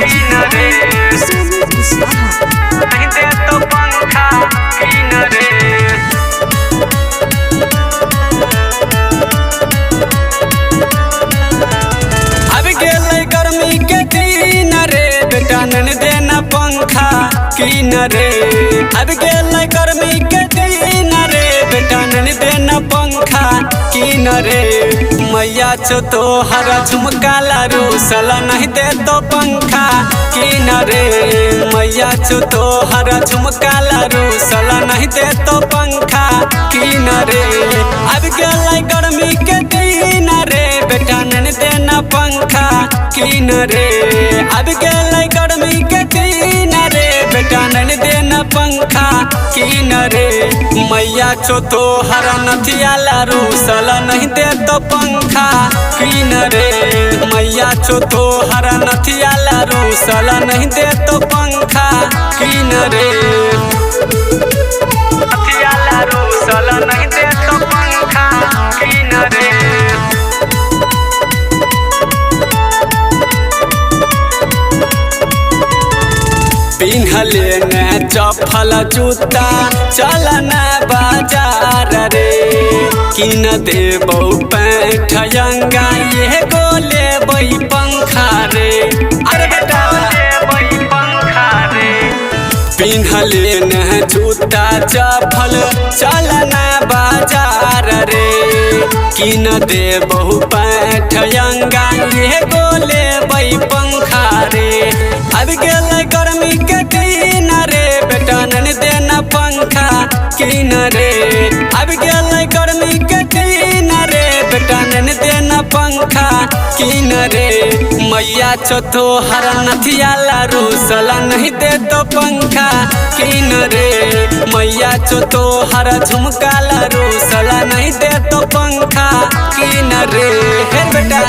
कीन रे नहीं दे तो पंखा कीन रे। गर्मी के दिन रे बेटा नन देना पंखा कीन रे। अब गेल गर्मी के दिन रे बेटा नन देना पंखा कीन रे। मैया छो तो हरा झुमकाला रोसला नहीं दे तो पंखा कीन रे। मैया छो तो हरा झुमकाला रोसला नहीं दे तो पंखा कीन रे। अब गेल गर्मी के दिन रे बेटा नन देना पंखा कीन रे। अब गेल गर्मी के दिन रे बेटा नन देना पंखा कीन रे। मैया छो तो हरा नथियाला रोसला नहीं दे तो पंखा कीन रे। मैया छो तो हरा नथियाला रोसला नहीं दे तो पंखा कीन रे। नथियाला रोसला नहीं दे तो पंखा कीन रे। पिन्हले न चप्पल जूता चलन बाजार रे। किन देबौ पैंट अंगा ये गोले बई पंखा रे। अरे बेटा बई पंखा रे। पिन्हले न जूता चप्पल चलन बाजार रे। किन देबौ पैंट अंगा ये गोले बई पंखा रे। अब गेल गर्मी के दिन रे बेटा नन देना पंखा कीन रे। अब गेल गर्मी के दिन रे बेटा नन देना पंखा कीन रे। मैया छो तो हरा नथियाला रोसला नहीं दे तो पंखा कीन रे। मैया छो तो हरा झुमकाला रोसला नहीं दे तो पंखा कीन रे। हे बेटा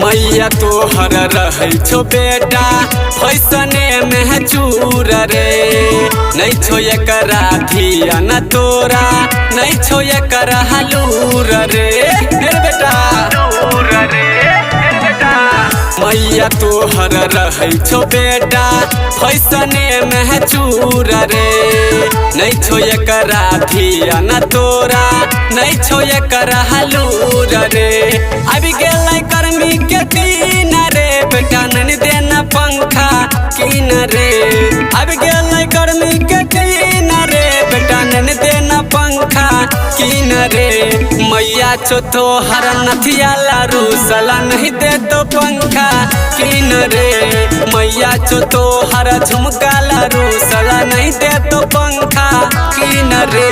मैया तोहर रहे छो बेटा फैसने में चूर रे। नहीं छो एकरा धिया न तोरा नहीं छो एकरा हलूर रे। बेटा मैया तोहर रहे छो बेटा फैसने में चूर रे। नहीं छो एकरा धिया न तोरा नहीं छो एकरा हलूर रे। अब गेल गर्मी के दिन रे बेटा नन देना पंखा कीन रे। अब गेल गर्मी के दिन रे बेटा नन देना पंखा कीन रे। मैया छो तो हरा नथियाला रोसला नहीं दे तो पंखा कीन रे। मैया छो तो हरा झुमकाला रोसला नहीं दे तो पंखा कीन रे।